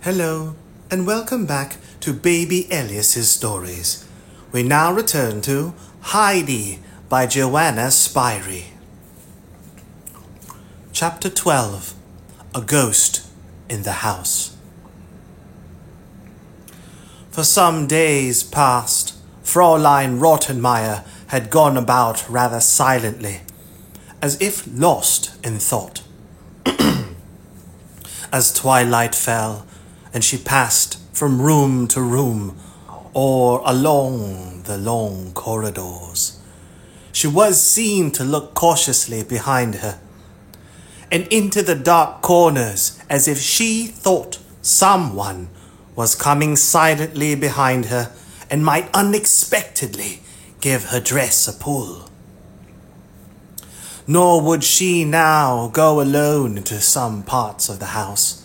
Hello, and welcome back to Baby Elias's stories. We now return to Heidi by Joanna Spyri. Chapter 12. A Ghost in the House. For some days past, Fräulein Rottenmeier had gone about rather silently, as if lost in thought. As twilight fell, and she passed from room to room, or along the long corridors, she was seen to look cautiously behind her, and into the dark corners, as if she thought someone was coming silently behind her and might unexpectedly give her dress a pull. Nor would she now go alone into some parts of the house.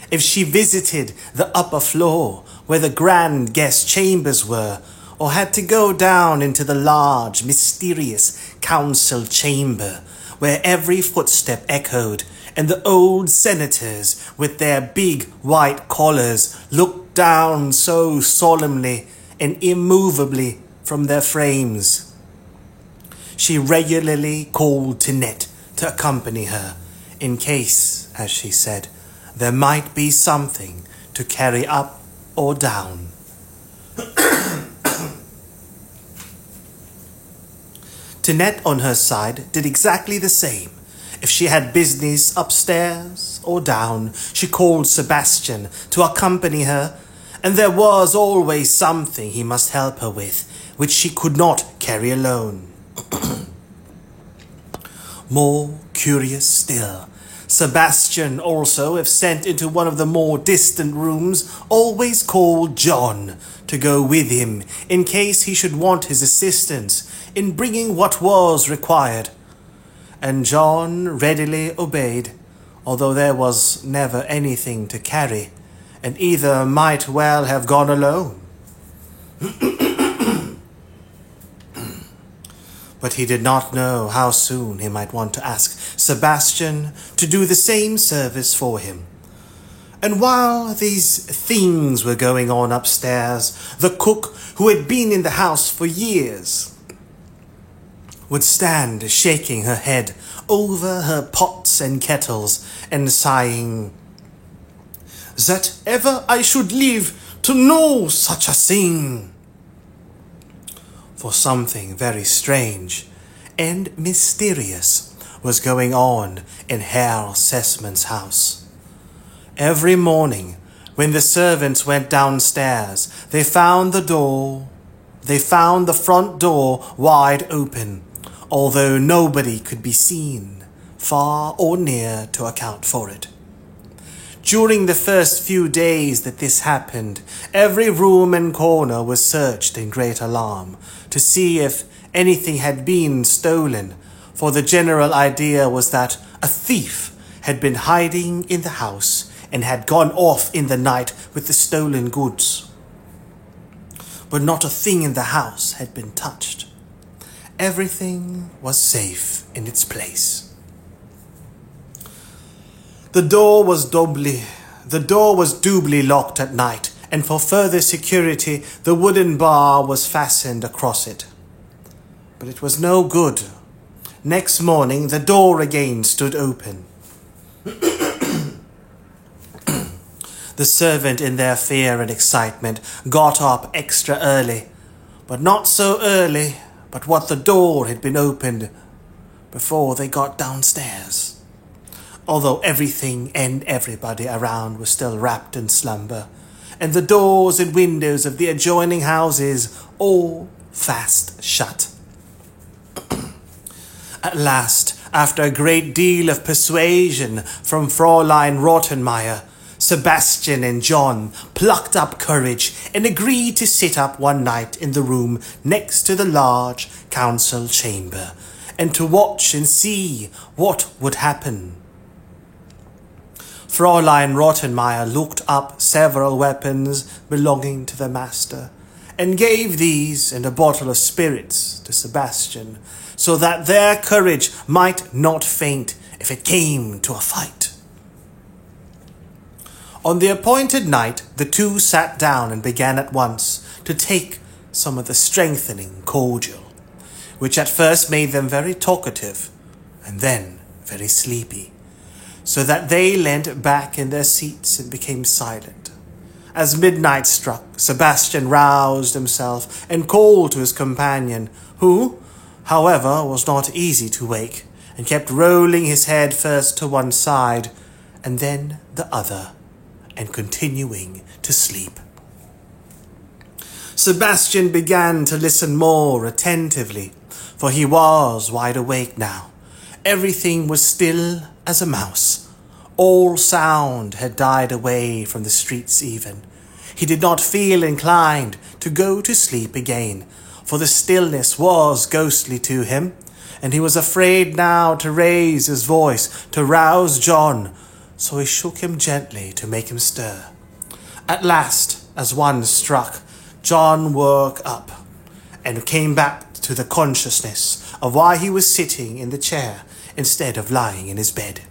If she visited the upper floor where the grand guest chambers were, or had to go down into the large, mysterious council chamber where every footstep echoed, and the old senators with their big white collars looked down so solemnly and immovably from their frames. She regularly called Tinette to accompany her, in case, as she said, there might be something to carry up or down. Tinette, on her side, did exactly the same. If she had business upstairs or down, she called Sebastian to accompany her, and there was always something he must help her with, which she could not carry alone. More curious still, Sebastian also, if sent into one of the more distant rooms, always called John to go with him in case he should want his assistance in bringing what was required. And John readily obeyed, although there was never anything to carry, and either might well have gone alone. But he did not know how soon he might want to ask Sebastian to do the same service for him. And while these things were going on upstairs, the cook, who had been in the house for years, would stand shaking her head over her pots and kettles and sighing, "That ever I should live to know such a thing!" For something very strange and mysterious was going on in Herr Sessman's house. Every morning, when the servants went downstairs, they found the front door wide open, although nobody could be seen, far or near, to account for it. During the first few days that this happened, every room and corner was searched in great alarm to see if anything had been stolen, for the general idea was that a thief had been hiding in the house and had gone off in the night with the stolen goods. But not a thing in the house had been touched. Everything was safe in its place. The door was doubly locked at night, and for further security the wooden bar was fastened across it. But it was no good. Next morning the door again stood open. The servant, in their fear and excitement, got up extra early, but not so early but what the door had been opened before they got downstairs, although everything and everybody around was still wrapped in slumber, and the doors and windows of the adjoining houses all fast shut. At last, after a great deal of persuasion from Fräulein Rottenmeier, Sebastian and John plucked up courage and agreed to sit up one night in the room next to the large council chamber, and to watch and see what would happen. Fräulein Rottenmeier looked up several weapons belonging to the master, and gave these and a bottle of spirits to Sebastian, so that their courage might not faint if it came to a fight. On the appointed night, the two sat down and began at once to take some of the strengthening cordial, which at first made them very talkative and then very sleepy, so that they leant back in their seats and became silent. As midnight struck, Sebastian roused himself and called to his companion, who, however, was not easy to wake, and kept rolling his head first to one side and then the other, and continuing to sleep. Sebastian began to listen more attentively, for he was wide awake now. Everything was still as a mouse. All sound had died away from the streets even. He did not feel inclined to go to sleep again, for the stillness was ghostly to him, and he was afraid now to raise his voice to rouse John, so he shook him gently to make him stir. At last, as one struck, John woke up and came back to the consciousness of why he was sitting in the chair instead of lying in his bed.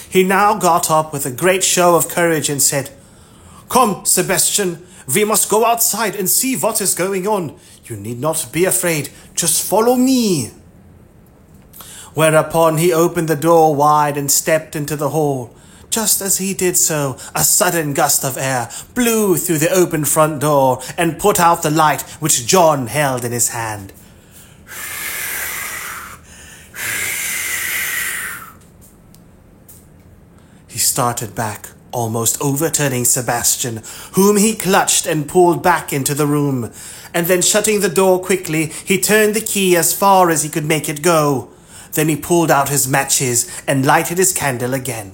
He now got up with a great show of courage and said, "Come, Sebastian, we must go outside and see what is going on. You need not be afraid, just follow me." Whereupon he opened the door wide and stepped into the hall. Just as he did so, a sudden gust of air blew through the open front door and put out the light which John held in his hand. He started back, almost overturning Sebastian, whom he clutched and pulled back into the room. And then shutting the door quickly, he turned the key as far as he could make it go. Then he pulled out his matches and lighted his candle again.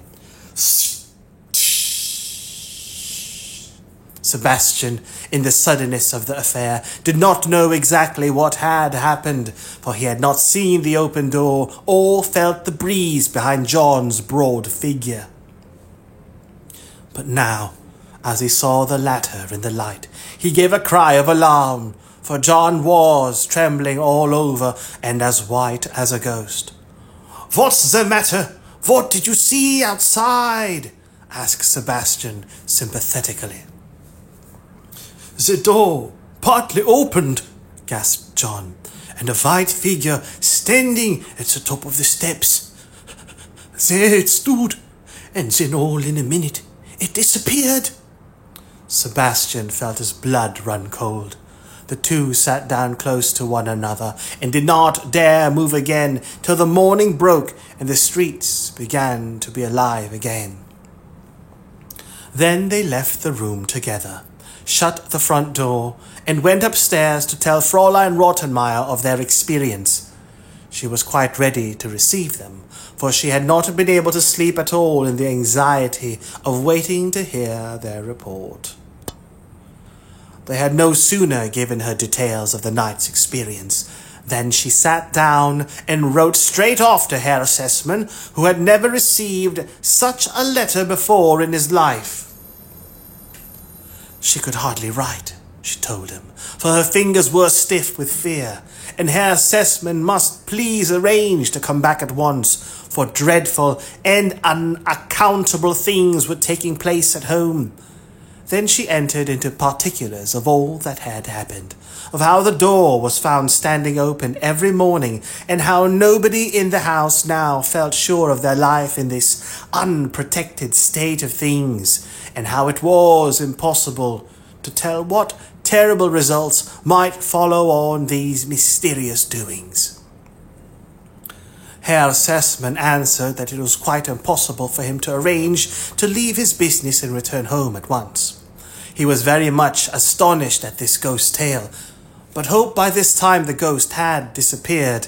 Sebastian, in the suddenness of the affair, did not know exactly what had happened, for he had not seen the open door or felt the breeze behind John's broad figure. But now, as he saw the latter in the light, he gave a cry of alarm, for John was trembling all over and as white as a ghost. "What's the matter? What did you see outside?" asked Sebastian sympathetically. "The door partly opened," gasped John, "and a white figure standing at the top of the steps. There it stood, and then all in a minute it disappeared." Sebastian felt his blood run cold. The two sat down close to one another and did not dare move again till the morning broke and the streets began to be alive again. Then they left the room together, shut the front door, and went upstairs to tell Fräulein Rottenmeier of their experience. She was quite ready to receive them, for she had not been able to sleep at all in the anxiety of waiting to hear their report. They had no sooner given her details of the night's experience than she sat down and wrote straight off to Herr Sessman, who had never received such a letter before in his life. She could hardly write, she told him, for her fingers were stiff with fear, and Herr Sessman must please arrange to come back at once, for dreadful and unaccountable things were taking place at home. Then she entered into particulars of all that had happened, of how the door was found standing open every morning, and how nobody in the house now felt sure of their life in this unprotected state of things, and how it was impossible to tell what terrible results might follow on these mysterious doings. Herr Sessman answered that it was quite impossible for him to arrange to leave his business and return home at once. He was very much astonished at this ghost tale, but hoped by this time the ghost had disappeared.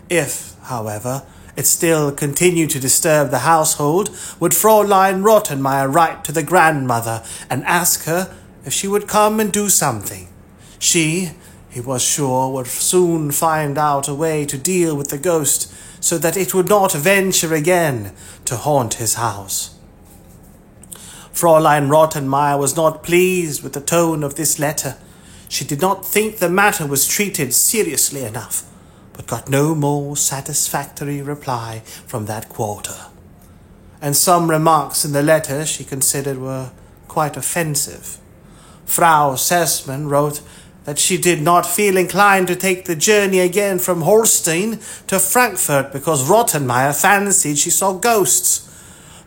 If, however, it still continued to disturb the household, would Fräulein Rottenmeier write to the grandmother and ask her if she would come and do something. She, he was sure, would soon find out a way to deal with the ghost, so that it would not venture again to haunt his house. Fräulein Rottenmeier was not pleased with the tone of this letter. She did not think the matter was treated seriously enough, but got no more satisfactory reply from that quarter. and some remarks in the letter she considered were quite offensive. Frau Sessman wrote that she did not feel inclined to take the journey again from Holstein to Frankfurt because Rottenmeier fancied she saw ghosts.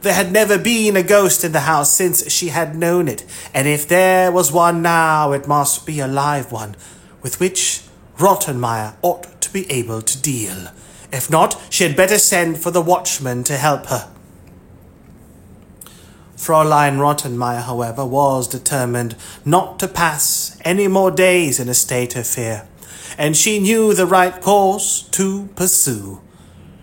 There had never been a ghost in the house since she had known it, and if there was one now, it must be a live one, with which Rottenmeier ought to be able to deal. If not, she had better send for the watchman to help her. Fräulein Rottenmeier, however, was determined not to pass any more days in a state of fear, and she knew the right course to pursue.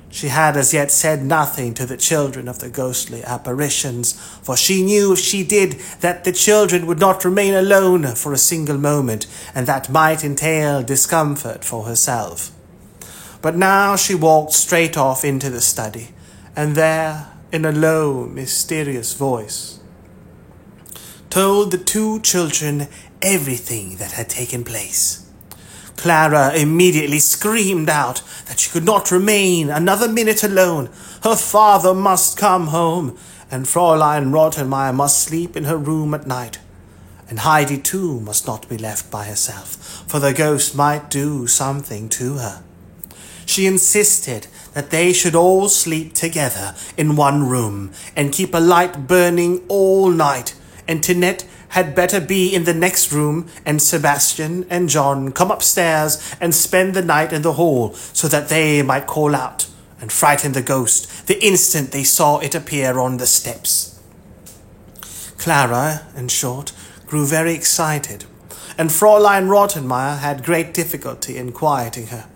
She had as yet said nothing to the children of the ghostly apparitions, for she knew if she did that the children would not remain alone for a single moment, and that might entail discomfort for herself. But now she walked straight off into the study, and there, in a low, mysterious voice, told the two children everything that had taken place. Clara immediately screamed out that she could not remain another minute alone. Her father must come home, and Fräulein Rottenmeier must sleep in her room at night. And Heidi too must not be left by herself, for the ghost might do something to her. She insisted that they should all sleep together in one room and keep a light burning all night, and Tinette had better be in the next room, and Sebastian and John come upstairs and spend the night in the hall, so that they might call out and frighten the ghost the instant they saw it appear on the steps. Clara, in short, grew very excited, and Fräulein Rottenmeier had great difficulty in quieting her.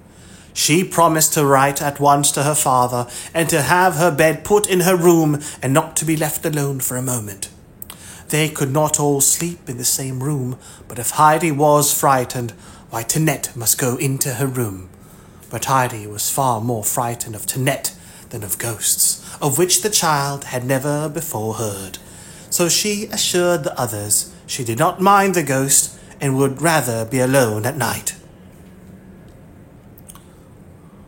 She promised to write at once to her father, and to have her bed put in her room, and not to be left alone for a moment. They could not all sleep in the same room, but if Heidi was frightened, why Tinette must go into her room. But Heidi was far more frightened of Tinette than of ghosts, of which the child had never before heard. So she assured the others she did not mind the ghost, and would rather be alone at night.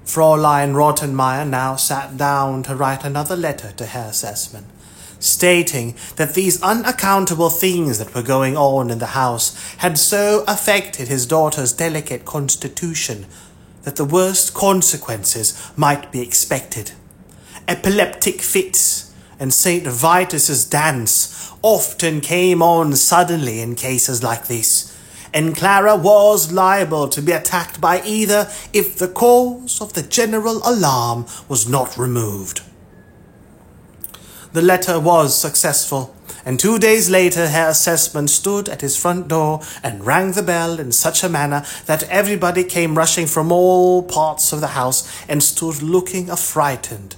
Fräulein Rottenmeier now sat down to write another letter to Herr Sessman, stating that these unaccountable things that were going on in the house had so affected his daughter's delicate constitution that the worst consequences might be expected. Epileptic fits and St. Vitus's dance often came on suddenly in cases like this, and Clara was liable to be attacked by either if the cause of the general alarm was not removed. The letter was successful, and 2 days later Herr Sessman stood at his front door and rang the bell in such a manner that everybody came rushing from all parts of the house and stood looking affrighted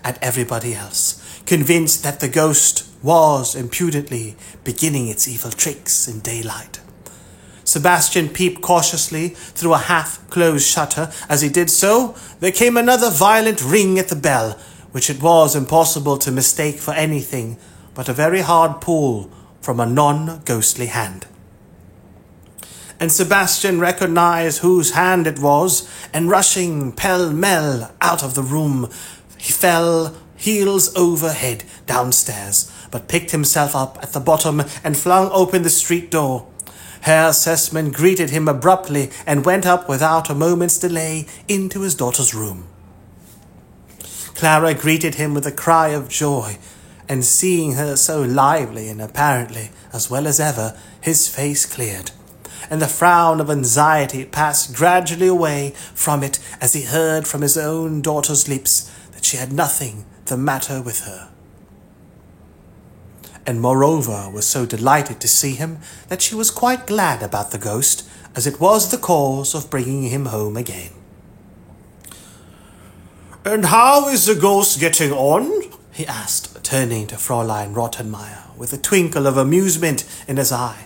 at everybody else, convinced that the ghost was impudently beginning its evil tricks in daylight. Sebastian peeped cautiously through a half-closed shutter. As he did so, there came another violent ring at the bell, which it was impossible to mistake for anything but a very hard pull from a non-ghostly hand. And Sebastian recognized whose hand it was, and rushing pell-mell out of the room, he fell heels over head downstairs, but picked himself up at the bottom and flung open the street door. Herr Sessman greeted him abruptly and went up without a moment's delay into his daughter's room. Clara greeted him with a cry of joy, and seeing her so lively and apparently as well as ever, his face cleared, and the frown of anxiety passed gradually away from it as he heard from his own daughter's lips that she had nothing the matter with her, and moreover was so delighted to see him that she was quite glad about the ghost, as it was the cause of bringing him home again. "And how is the ghost getting on?" he asked, turning to Fräulein Rottenmeier with a twinkle of amusement in his eye.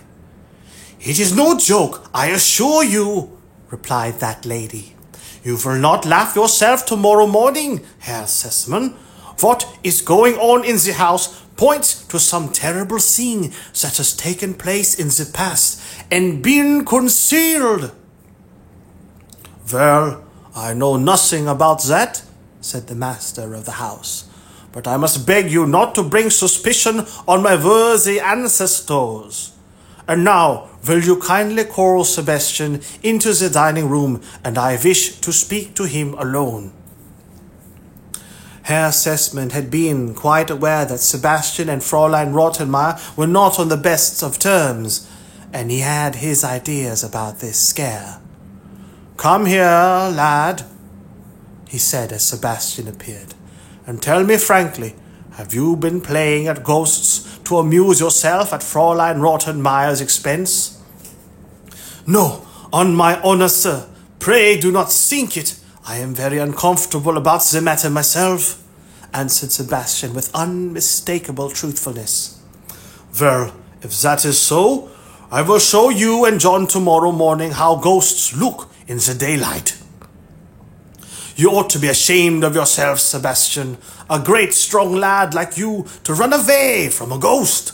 "It is no joke, I assure you," replied that lady. "You will not laugh yourself tomorrow morning, Herr Sessman. What is going on in the house points to some terrible scene that has taken place in the past and been concealed." "Well, I know nothing about that," said the master of the house, "but I must beg you not to bring suspicion on my worthy ancestors. And now, will you kindly call Sebastian into the dining room, and I wish to speak to him alone." Herr Sessman had been quite aware that Sebastian and Fräulein Rottenmeier were not on the best of terms, and he had his ideas about this scare. "Come here, lad," he said as Sebastian appeared, "and tell me frankly, have you been playing at ghosts to amuse yourself at Fräulein Rottenmeier's expense?" "No, on my honor, sir. Pray do not think it. I am very uncomfortable about the matter myself," answered Sebastian with unmistakable truthfulness. "Well, if that is so, I will show you and John tomorrow morning how ghosts look in the daylight." "You ought to be ashamed of yourself, Sebastian, a great strong lad like you to run away from a ghost.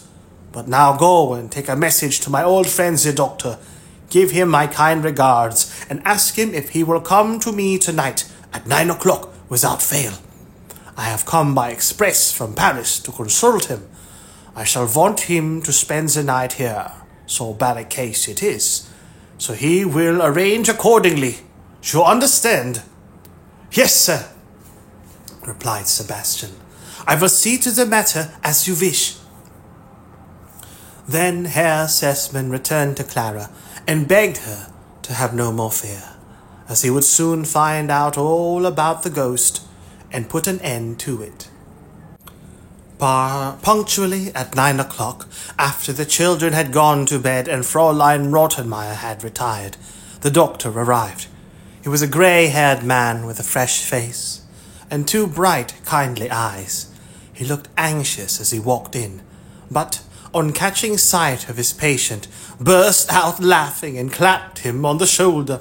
But now go and take a message to my old friend the doctor. Give him my kind regards, and ask him if he will come to me tonight at 9 o'clock without fail. I have come by express from Paris to consult him. I shall want him to spend the night here, so bad a case it is. So he will arrange accordingly. You understand?" "Yes, sir," replied Sebastian. "I will see to the matter as you wish." Then Herr Sessman returned to Clara and begged her to have no more fear, as he would soon find out all about the ghost and put an end to it. Punctually at 9 o'clock, after the children had gone to bed and Fräulein Rottenmeier had retired, the doctor arrived. He was a grey-haired man with a fresh face and two bright, kindly eyes. He looked anxious as he walked in, but on catching sight of his patient, burst out laughing and clapped him on the shoulder.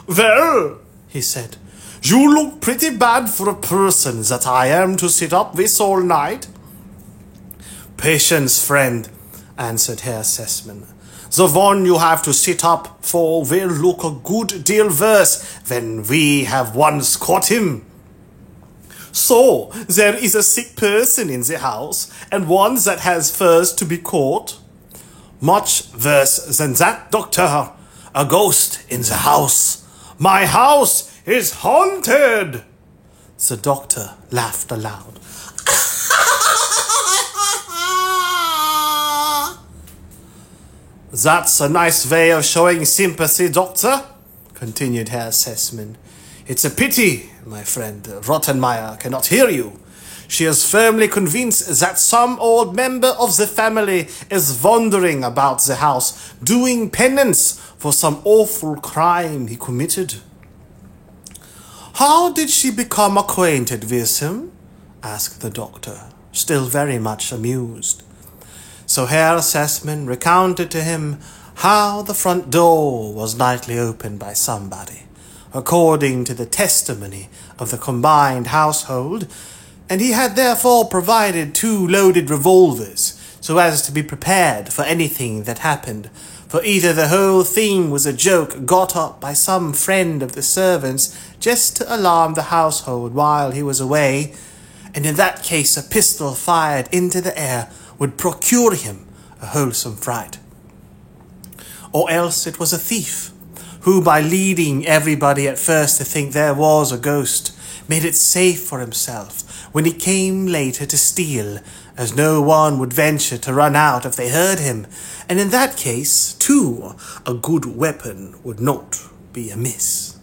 "Well," he said, "you look pretty bad for a person that I am to sit up with all night." "Patience, friend," answered Herr Sessman. "The one you have to sit up for will look a good deal worse when we have once caught him. So, there is a sick person in the house, and one that has first to be caught?" "Much worse than that, doctor. A ghost in the house. My house is haunted!" The doctor laughed aloud. "That's a nice way of showing sympathy, doctor," continued Herr Sessman. "It's a pity, my friend, Rottenmeier cannot hear you. She is firmly convinced that some old member of the family is wandering about the house, doing penance for some awful crime he committed." "How did she become acquainted with him?" asked the doctor, still very much amused. So Herr Sessman recounted to him how the front door was nightly opened by somebody, according to the testimony of the combined household, and he had therefore provided 2 loaded revolvers, so as to be prepared for anything that happened, for either the whole thing was a joke got up by some friend of the servants just to alarm the household while he was away, and in that case a pistol fired into the air would procure him a wholesome fright. Or else it was a thief, who by leading everybody at first to think there was a ghost, made it safe for himself when he came later to steal, as no one would venture to run out if they heard him, and in that case, too, a good weapon would not be amiss.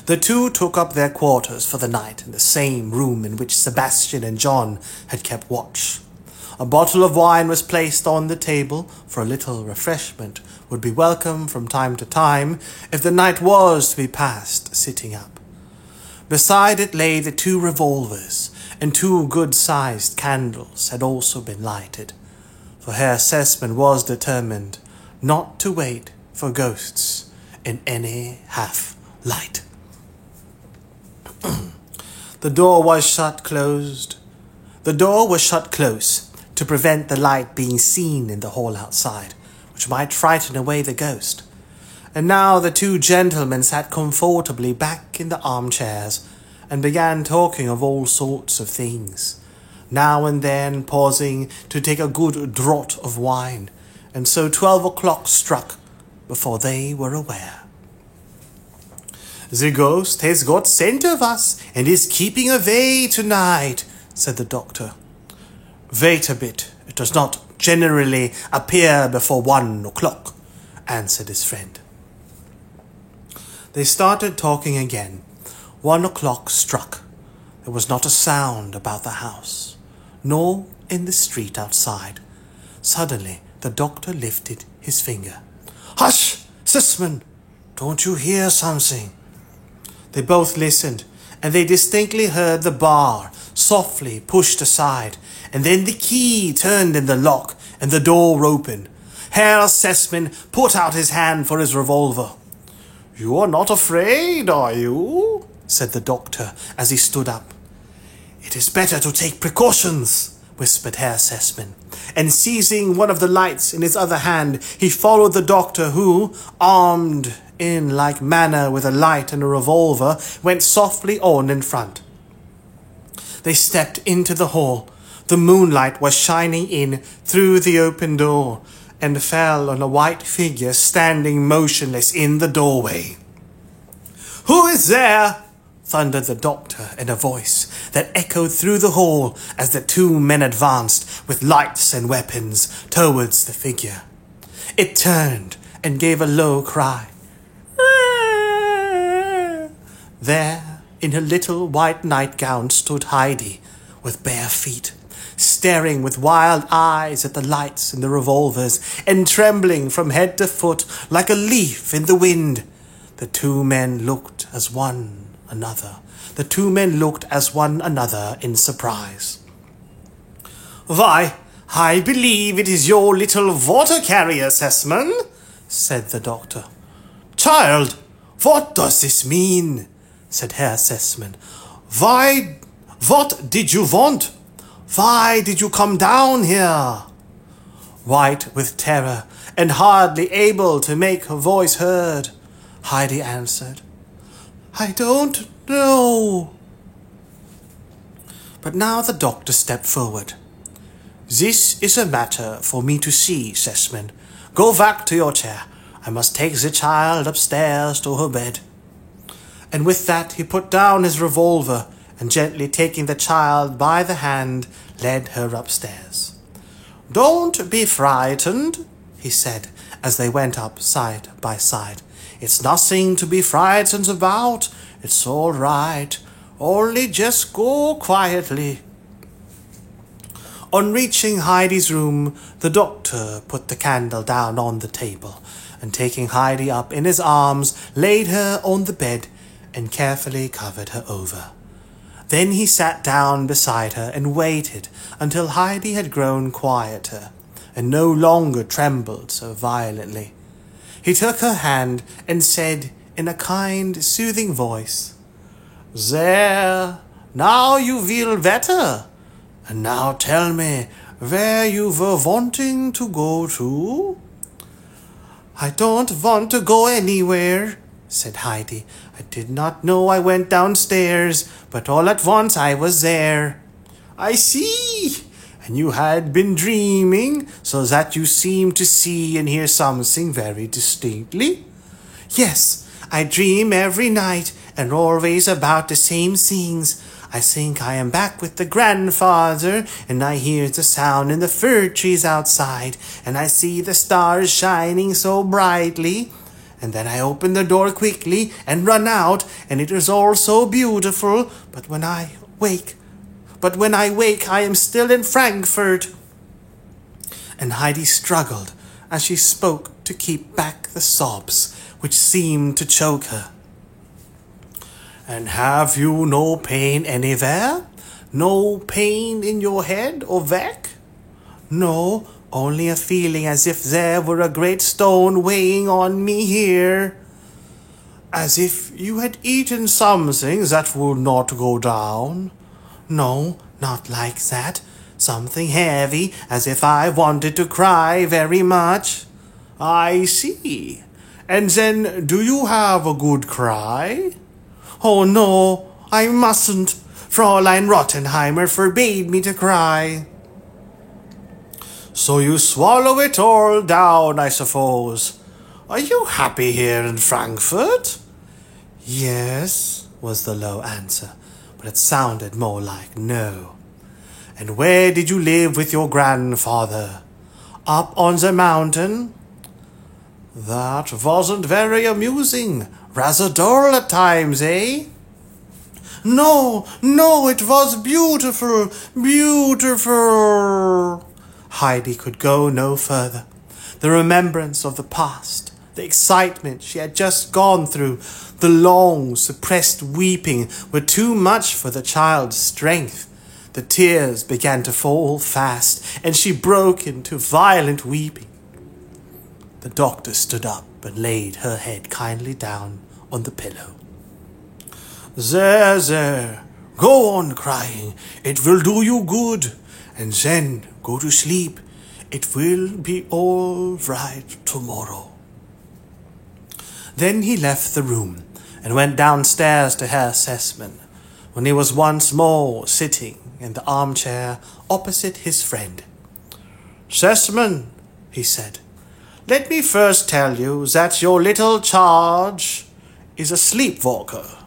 The 2 took up their quarters for the night in the same room in which Sebastian and John had kept watch. A bottle of wine was placed on the table, for a little refreshment would be welcome from time to time if the night was to be passed sitting up. Beside it lay the 2 revolvers, and 2 good-sized candles had also been lighted, for Herr Sessman was determined not to wait for ghosts in any half-light. The door was shut close to prevent the light being seen in the hall outside, which might frighten away the ghost. And now the two gentlemen sat comfortably back in the armchairs and began talking of all sorts of things, now and then pausing to take a good draught of wine, and so 12 o'clock struck before they were aware. "The ghost has got scent of us and is keeping away tonight," said the doctor. "Wait a bit, it does not generally appear before 1 o'clock," answered his friend. They started talking again. 1 o'clock struck. There was not a sound about the house, nor in the street outside. Suddenly, the doctor lifted his finger. "Hush, Sisman! Don't you hear something?" They both listened, and they distinctly heard the bar softly pushed aside, and then the key turned in the lock, and the door opened. Herr Sessman put out his hand for his revolver. "You are not afraid, are you?" said the doctor as he stood up. "It is better to take precautions," whispered Herr Sessman, and seizing one of the lights in his other hand, he followed the doctor who, armed in like manner with a light and a revolver, went softly on in front. They stepped into the hall. The moonlight was shining in through the open door, and fell on a white figure standing motionless in the doorway. "Who is there?" thundered the doctor in a voice that echoed through the hall as the two men advanced with lights and weapons towards the figure. It turned and gave a low cry. There, in her little white nightgown, stood Heidi, with bare feet, staring with wild eyes at the lights and the revolvers, and trembling from head to foot like a leaf in the wind. The two men looked as one another. The two men looked as one another in surprise. "Why, I believe it is your little water carrier, Sessman," said the doctor. "Child, what does this mean?" said Herr Sessman. What did you want? Why did you come down here?" White with terror and hardly able to make her voice heard, Heidi answered, "I don't know." But now the doctor stepped forward. "This is a matter for me to see, Sessman. Go back to your chair. I must take the child upstairs to her bed." And with that he put down his revolver, and gently taking the child by the hand, led her upstairs. "Don't be frightened," he said, as they went up side by side. "It's nothing to be frightened about. It's all right. Only just go quietly." On reaching Heidi's room, the doctor put the candle down on the table, and taking Heidi up in his arms, laid her on the bed and carefully covered her over. Then he sat down beside her and waited until Heidi had grown quieter and no longer trembled so violently. He took her hand and said in a kind, soothing voice, "There, now you feel better. And now tell me where you were wanting to go to." "I don't want to go anywhere," said Heidi. "I did not know I went downstairs, but all at once I was there." "I see. And you had been dreaming, so that you seemed to see and hear something very distinctly?" "Yes, I dream every night, and always about the same things. I think I am back with the grandfather, and I hear the sound in the fir trees outside, and I see the stars shining so brightly. And then I open the door quickly and run out, and it is all so beautiful. But when I wake, I am still in Frankfurt." And Heidi struggled as she spoke to keep back the sobs which seemed to choke her. "And have you no pain anywhere? No pain in your head or back?" "No, only a feeling as if there were a great stone weighing on me here." "As if you had eaten something that would not go down?" "No, not like that. Something heavy, as if I wanted to cry very much." "I see. And then do you have a good cry? Oh no, I mustn't. Fräulein Rottenheimer forbade me to cry. So you swallow it all down, I suppose. Are you happy here in Frankfurt? Yes, was the low answer, but it sounded more like no. And where did you live with your grandfather? Up on the mountain? That wasn't very amusing. Rather dull at times, eh? No, it was beautiful, beautiful. Heidi could go no further. The remembrance of the past, the excitement she had just gone through, the long, suppressed weeping were too much for the child's strength. The tears began to fall fast, and she broke into violent weeping. The doctor stood up and laid her head kindly down on the pillow. There, go on crying. It will do you good. And then go to sleep. It will be all right tomorrow. Then he left the room and went downstairs to Herr Sessman, when he was once more sitting in the armchair opposite his friend. Sessman, he said, let me first tell you that your little charge is a sleepwalker.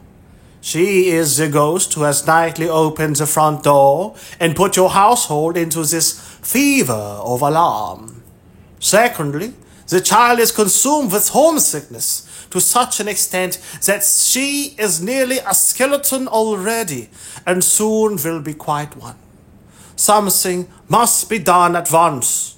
She is the ghost who has nightly opened the front door and put your household into this fever of alarm. Secondly, the child is consumed with homesickness to such an extent that she is nearly a skeleton already and soon will be quite one. Something must be done at once.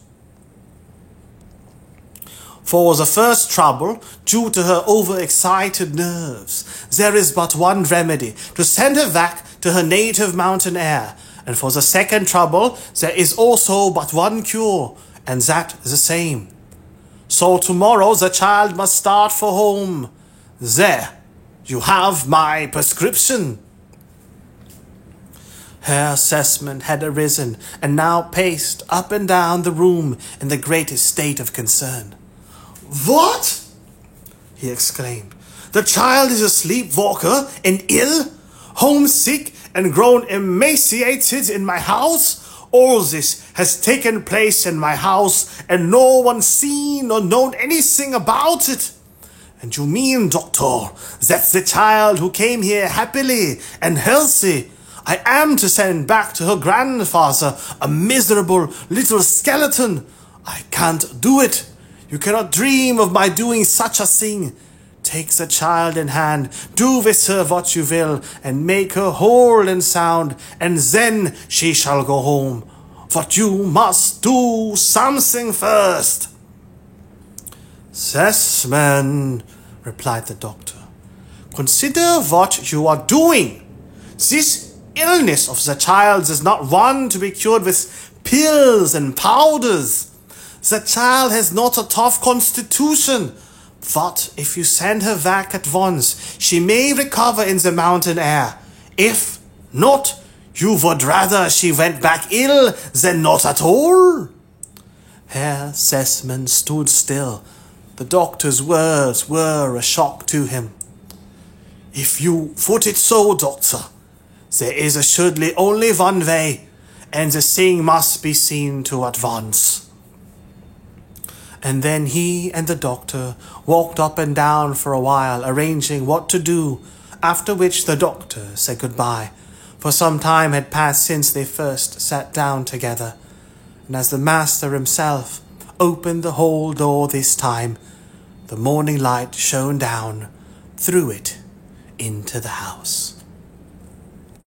For the first trouble, due to her overexcited nerves, there is but one remedy, to send her back to her native mountain air. And for the second trouble, there is also but one cure, and that the same. So tomorrow the child must start for home. There, you have my prescription. Herr Sessman had arisen and now paced up and down the room in the greatest state of concern. What? He exclaimed. The child is a sleepwalker and ill, homesick and grown emaciated in my house? All this has taken place in my house and no one seen or known anything about it. And you mean, doctor, that's the child who came here happily and healthy. I am to send back to her grandfather a miserable little skeleton. I can't do it. You cannot dream of my doing such a thing. Take the child in hand, do with her what you will, and make her whole and sound, and then she shall go home. But you must do something first. Sessman, replied the doctor, consider what you are doing. This illness of the child is not one to be cured with pills and powders. The child has not a tough constitution, but if you send her back at once, she may recover in the mountain air. If not, you would rather she went back ill than not at all. Herr Sessman stood still. The doctor's words were a shock to him. If you put it so, doctor, there is assuredly only one way, and the thing must be seen to at once. And then he and the doctor walked up and down for a while, arranging what to do, after which the doctor said goodbye, for some time had passed since they first sat down together, and as the master himself opened the hall door this time, the morning light shone down through it into the house.